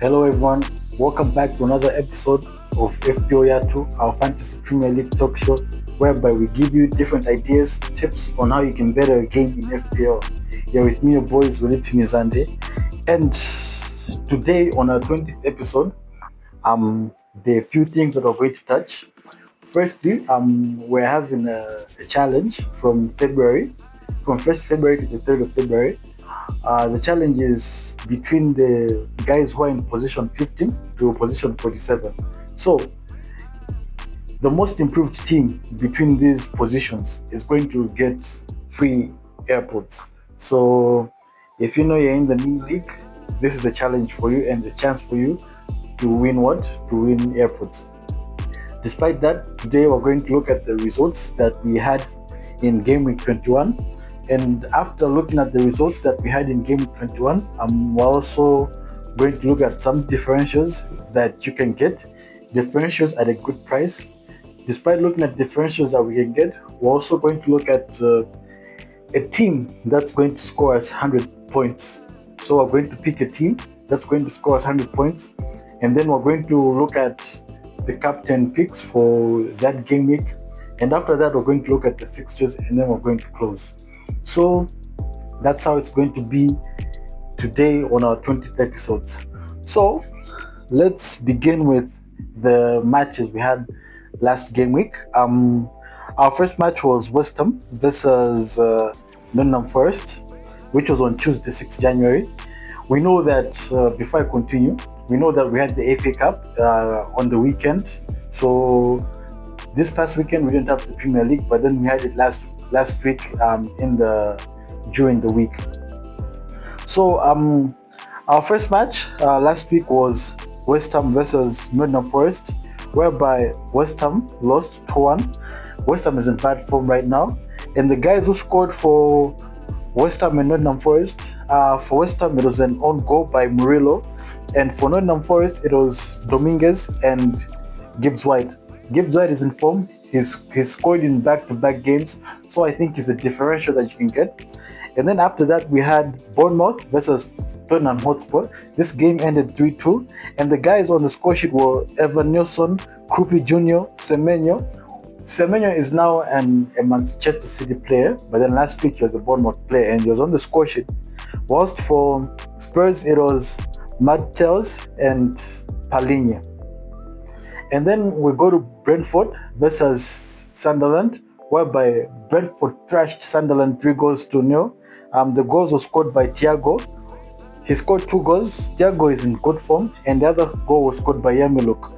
Hello everyone, welcome back to another episode of Fpl Yathu, our fantasy Premier League talk show, whereby we give you different ideas, tips on how you can better a game in FPL. You're with me, your boys, Wellington Nizande, and today on our 20th episode, there are a few things that we're going to touch. Firstly, we're having a challenge from February, from 1st February to the 3rd of February. The challenge is between the guys who are in position 15 to position 47. So, the most improved team between these positions is going to get free airpods. So, if you know you're in the mini league, this is a challenge for you and a chance for you to win what? To win airpods. Despite that, today we're going to look at the results that we had in Gameweek 21. And after looking at the results that we had in Gameweek 21, we're also going to look at some differentials that you can get, differentials at a good price. Despite looking at differentials that we can get, we're also going to look at a team that's going to score us 100 points. So we're going to pick a team that's going to score us 100 points, and then we're going to look at the captain picks for that game week, and after that we're going to look at the fixtures, and then we're going to close. So that's how it's going to be today on our 20th episodes. So let's begin with the matches we had last game week. Our first match was West Ham versus Nottingham Forest, which was on Tuesday, 6th January. We know that, before I continue, we know that we had the FA Cup on the weekend. So this past weekend we didn't have the Premier League, but then we had it last week during the week. So our first match last week was West Ham versus Nottingham Forest, whereby West Ham lost 2-1. West Ham is in bad form right now, and the guys who scored for West Ham and Nottingham Forest, for West Ham it was an own goal by Murillo, and for Nottingham Forest it was Dominguez and Gibbs White. Gibbs White is in form. He's scored in back-to-back games, so I think it's a differential that you can get. And then after that, we had Bournemouth versus Tottenham Hotspur. This game ended 3-2, and the guys on the score sheet were Evan Nilsson, Krupi Jr., Semenyo. Semenyo is now a Manchester City player, but then last week he was a Bournemouth player, and he was on the score sheet. Whilst for Spurs, it was Martels and Palinya. And then we go to Brentford versus Sunderland, whereby Brentford thrashed Sunderland 3-0. The goals were scored by Thiago. He scored 2 goals. Thiago is in good form, and the other goal was scored by Yamiluk.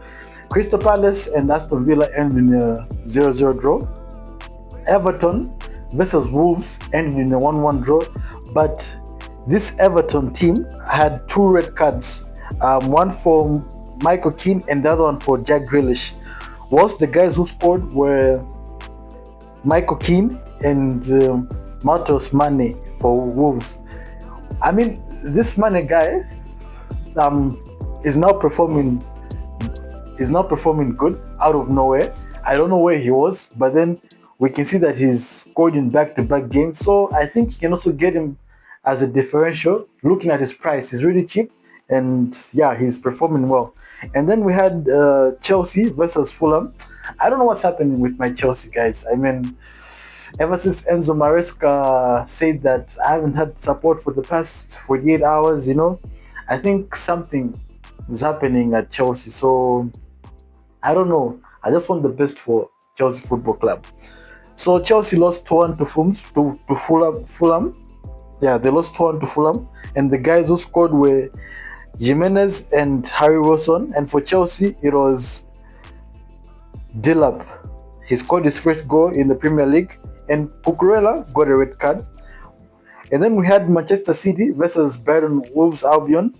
Crystal Palace and Aston Villa ended in a 0-0 draw. Everton versus Wolves ended in a 1-1 draw, but this Everton team had 2 red cards, one for Michael Keane and the other one for Jack Grealish. Whilst the guys who scored were Michael Keane and Matheus Mane for Wolves. I mean, this Mane guy is now performing good out of nowhere. I don't know where he was, but then we can see that he's scored in back-to-back games. So I think you can also get him as a differential. Looking at his price, he's really cheap, and yeah, he's performing well. And then we had Chelsea versus Fulham. I don't know what's happening with my Chelsea guys. I mean, ever since Enzo Maresca said that I haven't had support for the past 48 hours, I think something is happening at Chelsea. So I don't know. I just want the best for Chelsea Football Club. So Chelsea lost 2-1 to Fulham. Yeah, they lost 2-1 to Fulham, and the guys who scored were Jimenez and Harry Wilson, and for Chelsea it was Dilap. He scored his first goal in the Premier League, and Cucurella got a red card. And then we had Manchester City versus Brighton Wolves Albion.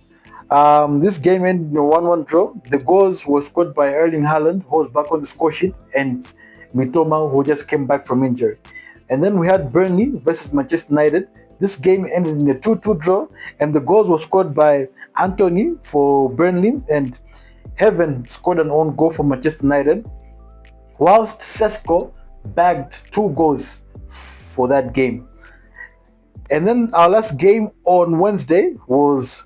This game ended in a 1-1 draw. The goals were scored by Erling Haaland, who was back on the score sheet, and Mitoma, who just came back from injury. And then we had Burnley versus Manchester United. This game ended in a 2-2 draw, and the goals were scored by Anthony for Burnley, and Heaven scored an own goal for Manchester United, whilst Sesko bagged 2 goals for that game. And then our last game on Wednesday was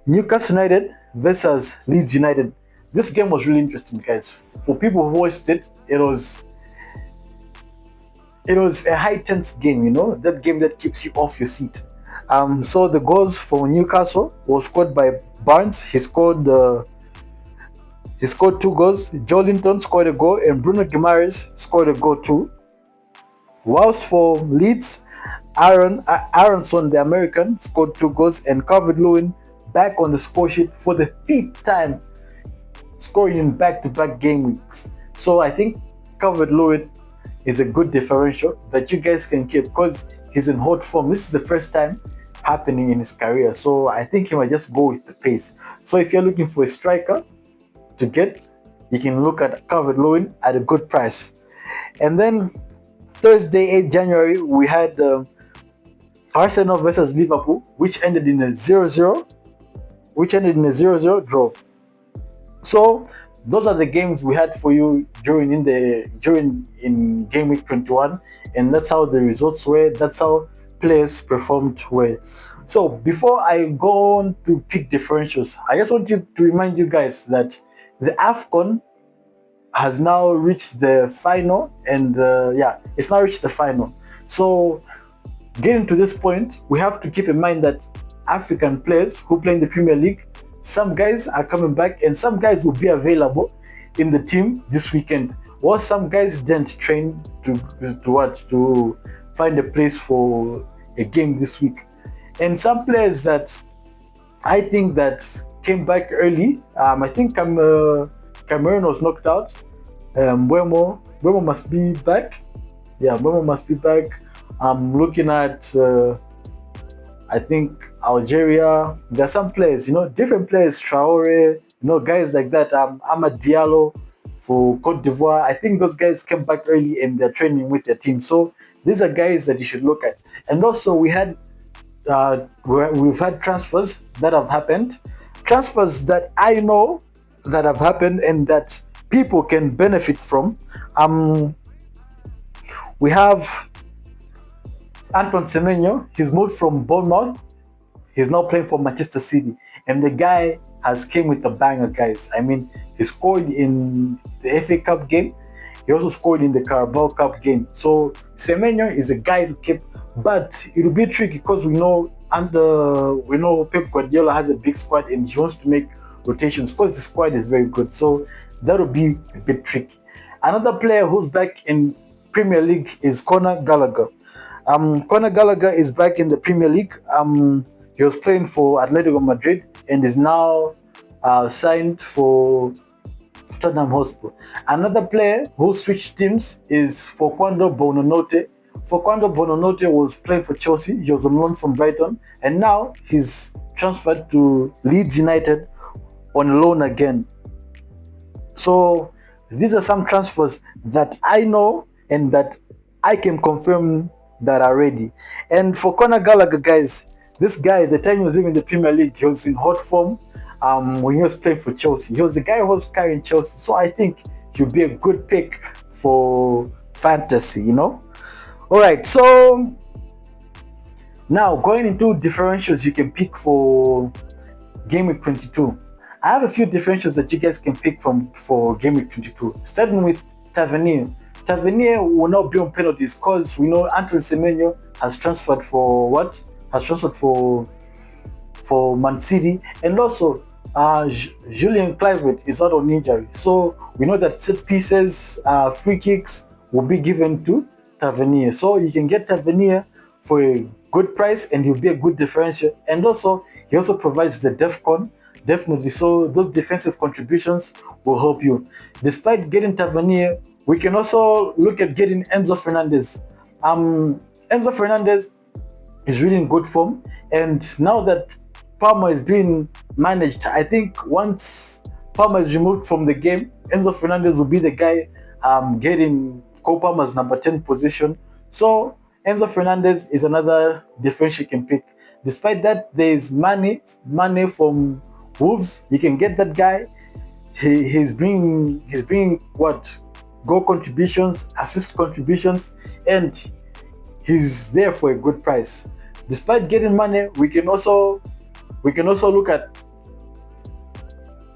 Newcastle United versus Leeds United. This game was really interesting, guys. For people who watched it, it was a high tense game, that game that keeps you off your seat. So the goals for Newcastle was scored by Barnes. He scored 2 goals. Joe Linton scored a goal, and Bruno Guimaraes scored a goal too. Whilst for Leeds, Aronson, the American, scored 2 goals, and Calvert-Lewin back on the score sheet for the 5th time, scoring in back-to-back game weeks. So I think Calvert-Lewin is a good differential that you guys can keep because he's in hot form. This is the first time happening in his career, so I think he might just go with the pace. So if you're looking for a striker to get, you can look at Calvert-Lewin at a good price. And then Thursday, 8th January, we had Arsenal versus Liverpool, which ended in a 0-0 draw. So those are the games we had for you during in game week 21, and that's how the results were. That's how players performed well. So before I go on to pick differentials, I just want to remind you guys that the AFCON has now reached the final, and it's now reached the final. So getting to this point, we have to keep in mind that African players who play in the Premier League, some guys are coming back and some guys will be available in the team this weekend, while some guys didn't train to find a place for a game this week. And some players that I think that came back early, I think Cameroon was knocked out. Mbeumo must be back. Yeah, Mbeumo must be back. I'm looking at I think Algeria. There are some players, different players, Traore, guys like that. Amad Diallo for Cote d'Ivoire. I think those guys came back early and they're training with their team. So these are guys that you should look at. And also we've had transfers that have happened. Transfers that I know that have happened and that people can benefit from. We have Anton Semenyo. He's moved from Bournemouth. He's now playing for Manchester City, and the guy has came with a banger, guys. I mean, he scored in the FA Cup game. He also scored in the Carabao Cup game. So Semenyo is a guy to keep, but it'll be tricky because we know Pep Guardiola has a big squad and he wants to make rotations because the squad is very good. So that'll be a bit tricky. Another player who's back in Premier League is Conor Gallagher. Conor Gallagher is back in the Premier League. He was playing for Atletico Madrid and is now signed for Tottenham Hotspur. Another player who switched teams is Facundo Buonanotte. Facundo Buonanotte was playing for Chelsea. He was on loan from Brighton, and now he's transferred to Leeds United on loan again. So these are some transfers that I know and that I can confirm that are ready. And for Conor Gallagher, guys, this guy, the time he was even in the Premier League, he was in hot form when he was playing for Chelsea. He was the guy who was carrying Chelsea. So I think he'll be a good pick for fantasy, Alright, so now going into differentials you can pick for Game Week 22. I have a few differentials that you guys can pick for Game Week 22. Starting with Tavernier. Tavernier will not be on penalties because we know Antoine Semenyo has transferred for what? Has transferred for Man City, and also Julian Kluivert is not on injury. So we know that set pieces, free kicks will be given to Tavernier. So you can get Tavernier for a good price and he'll be a good differential. And also he also provides the DEFCON, definitely. So those defensive contributions will help you. Despite getting Tavernier, we can also look at getting Enzo Fernandez. Enzo Fernandez is really in good form, and now that Palmer is being managed, I think once Palmer is removed from the game, Enzo Fernandez will be the guy getting Cole Palmer's number 10 position. So Enzo Fernandez is another differential you can pick. Despite that, there is Mane from Wolves. You can get that guy. He's bringing what? Goal contributions, assist contributions, and he's there for a good price. Despite getting Mane, we can also look at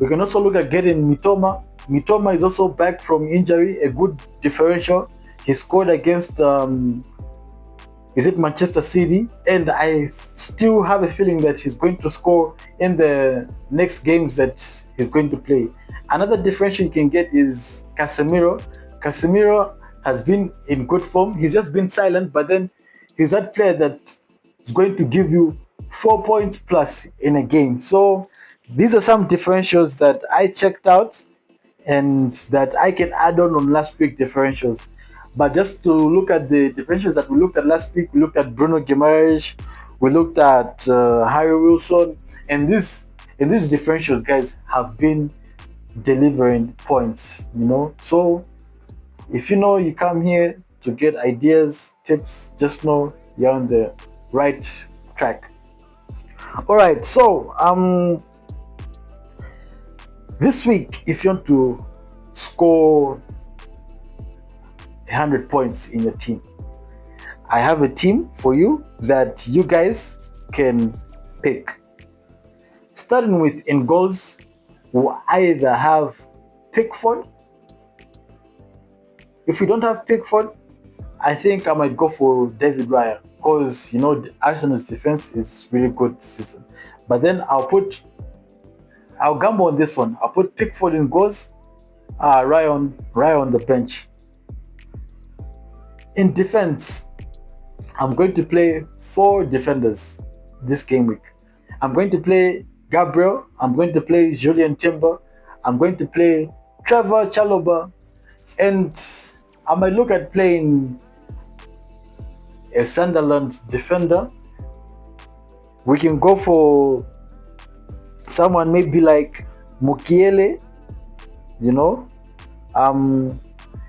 We can also look at getting Mitoma. Mitoma is also back from injury, a good differential. He scored against is it Manchester City, and I still have a feeling that he's going to score in the next games that he's going to play. Another differential you can get is Casemiro. Casemiro has been in good form. He's just been silent, but then he's that player that is going to give you 4 points plus in a game. So these are some differentials that I checked out and that I can add on last week differentials. But just to look at the differentials that we looked at last week, we looked at Bruno Guimaraes, we looked at Harry Wilson, and these differentials, guys, have been delivering points. So if you know you come here to get ideas, tips, just know you're on the right track. All right, so this week, if you want to score 100 points in your team, I have a team for you that you guys can pick. Starting with in goals, we'll either have Pickford. If we don't have Pickford, I think I might go for David Raya, because Arsenal's defense is really good this season. But then I'll gamble on this one. I'll put Pickford in goals, Raya on the bench. In defense, I'm going to play 4 defenders this game week. I'm going to play Gabriel. I'm going to play Julian Timber. I'm going to play Trevor Chalobah. And I might look at playing a Sunderland defender. We can go for someone maybe like Mukiele.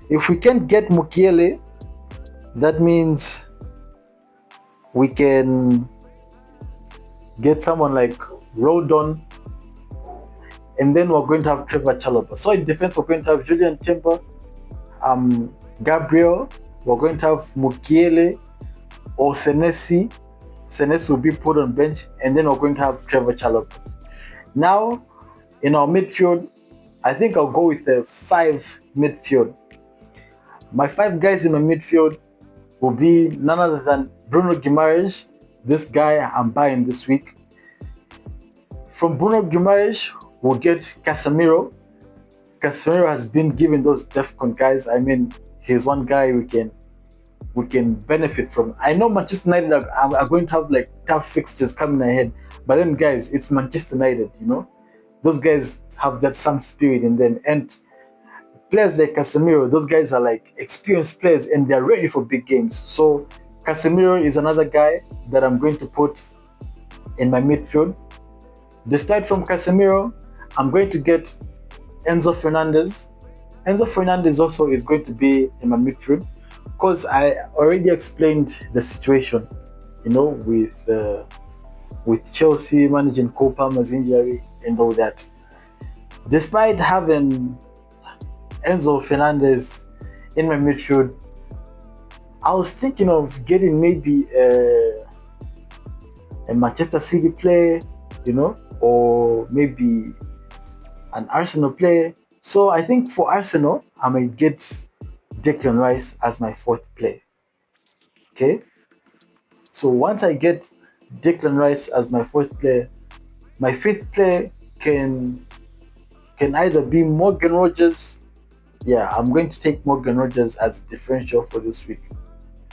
If we can't get Mukiele, that means we can get someone like Rodon, and then we're going to have Trevor Chalobah. So in defense, we're going to have Julian Timber, Gabriel, we're going to have Mukiele or Senesi. Senesi will be put on bench, and then we're going to have Trevor Chalobah. Now, in our midfield, I think I'll go with the 5 midfield. My 5 guys in my midfield will be none other than Bruno Guimaraes. This guy I'm buying this week. From Bruno Guimaraes, we'll get Casemiro. Casemiro has been given those DEFCON guys. I mean, he's one guy we can benefit from. I know Manchester United are going to have like tough fixtures coming ahead, but then guys, it's Manchester United. Those guys have that some spirit in them, and players like Casemiro, those guys are like experienced players and they're ready for big games. So Casemiro is another guy that I'm going to put in my midfield. Despite from Casemiro, I'm going to get Enzo Fernandez. Enzo Fernandez also is going to be in my midfield because I already explained the situation, with Chelsea managing Cole Palmer's injury and all that. Despite having Enzo Fernandez in my midfield, I was thinking of getting maybe a Manchester City player, or maybe an Arsenal player. So I think for Arsenal, I might get Declan Rice as my 4th player. Okay? So once I get Declan Rice as my 4th player, my 5th player can either be Morgan Rogers. Yeah, I'm going to take Morgan Rogers as a differential for this week.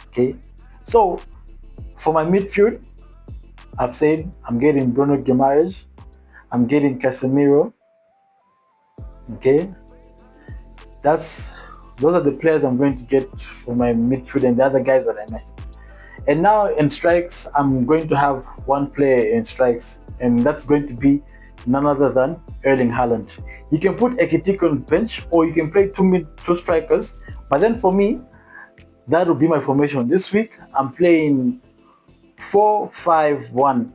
Okay? So for my midfield, I've said I'm getting Bruno Guimaraes, I'm getting Casemiro. Okay, those are the players I'm going to get for my midfield and the other guys that I mentioned. And now in strikes, I'm going to have one player in strikes, and that's going to be none other than Erling Haaland. You can put Ekitike on bench, or you can play 2 strikers. But then for me, that will be my formation. This week, I'm playing 4-5-1.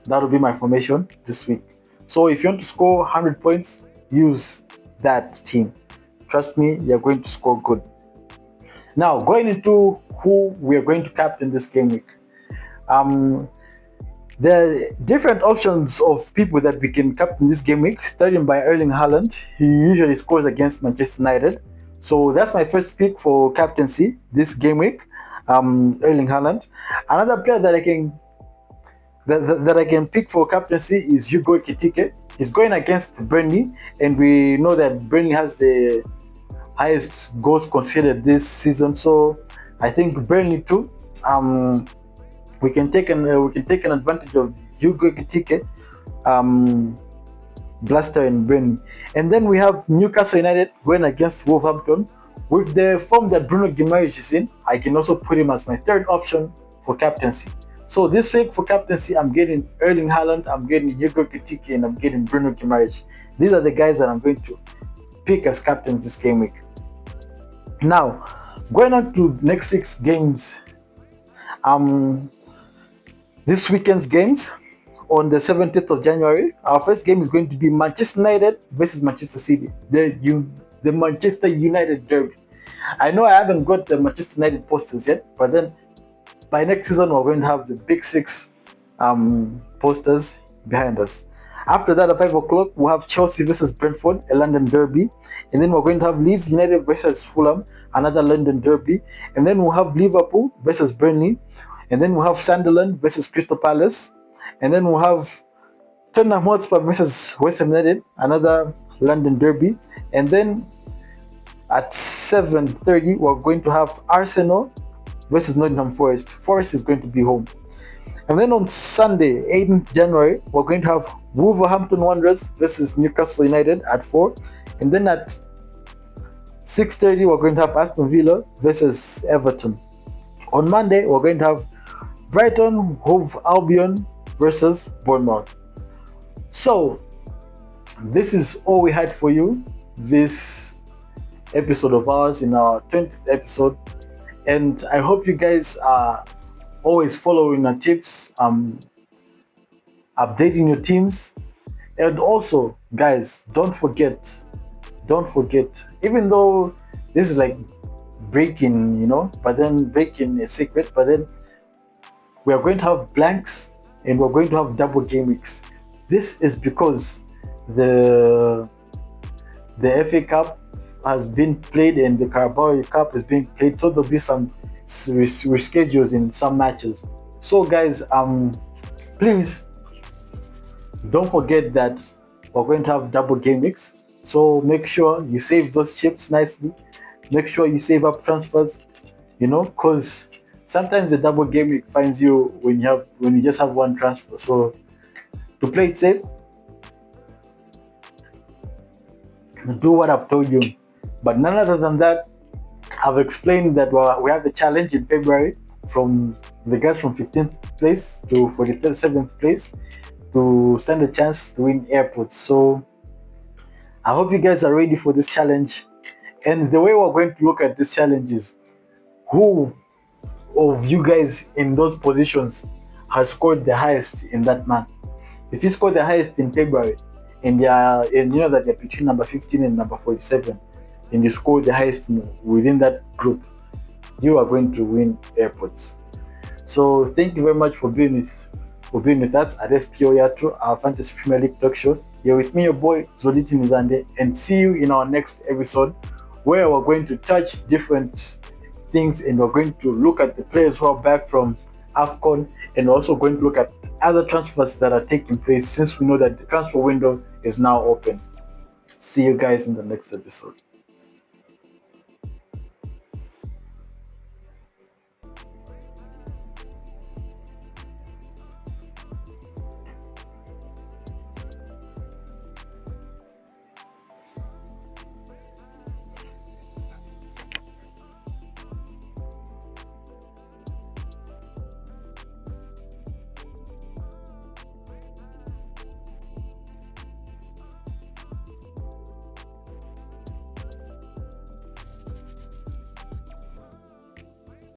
That will be my formation this week. So if you want to score 100 points, use that team. Trust me, you're going to score good. Now, going into who we are going to captain this game week. There are different options of people that we can captain this game week, starting by Erling Haaland. He usually scores against Manchester United. So that's my first pick for captaincy this game week, Erling Haaland. Another player that I can pick for captaincy is Hugo Ekitike. He's going against Burnley, and we know that Burnley has the highest goals conceded this season. So I think Burnley too. We can take an advantage of Hugo Ekitike, Blaster and Burnley. And then we have Newcastle United going against Wolverhampton. With the form that Bruno Guimaraes is in, I can also put him as my third option for captaincy. So this week for captaincy, I'm getting Erling Haaland, I'm getting Hugo Ekitike, and I'm getting Bruno Guimaraes. These are the guys that I'm going to pick as captains this game week. Now, going on to next 6 games. This weekend's games on the 17th of January, our first game is going to be Manchester United versus Manchester City, the Manchester United derby. I know I haven't got the Manchester United posters yet, but then by next season we're going to have the big 6 posters behind us. After that, at 5 o'clock, we'll have Chelsea versus Brentford, a London derby. And then we're going to have Leeds United versus Fulham, another London derby. And then we'll have Liverpool versus Burnley. And then we'll have Sunderland versus Crystal Palace. And then we'll have Tottenham Hotspur versus West Ham United, another London derby. And then at 7:30, we're going to have Arsenal versus Nottingham Forest. Forest is going to be home. And then on Sunday, 18th January, we're going to have Wolverhampton Wanderers versus Newcastle United at 4. And then at 6:30, we're going to have Aston Villa versus Everton. On Monday, we're going to have Brighton Hove Albion versus Bournemouth. So, this is all we had for you this episode of ours, in our 20th episode. And I hope you guys are always following our tips, updating your teams. And also, guys, don't forget, even though this is like breaking, but then breaking a secret, but then we are going to have blanks and we're going to have double game weeks. This is because the FA Cup has been played and the Carabao Cup is being played, so there'll be some reschedules in some matches. So guys, please don't forget that we're going to have double game weeks. So make sure you save those chips nicely. Make sure you save up transfers, because sometimes the double game week finds you when you just have one transfer. So to play it safe, do what I've told you. But none other than that, I've explained that we have the challenge in February from the guys from 15th place to 47th place to stand a chance to win airports. So I hope you guys are ready for this challenge. And the way we're going to look at this challenge is who of you guys in those positions has scored the highest in that month. If you score the highest in February and you know that they're between number 15 and number 47, and you score the highest within that group, you are going to win airports. So thank you very much for being with us at Fpl Yathu, our Fantasy Premier League talk show. You're with me, your boy Zoliti Mizande, and see you in our next episode, where we're going to touch different things and we're going to look at the players who are back from AFCON, and also going to look at other transfers that are taking place, since we know that the transfer window is now open. See you guys in the next episode.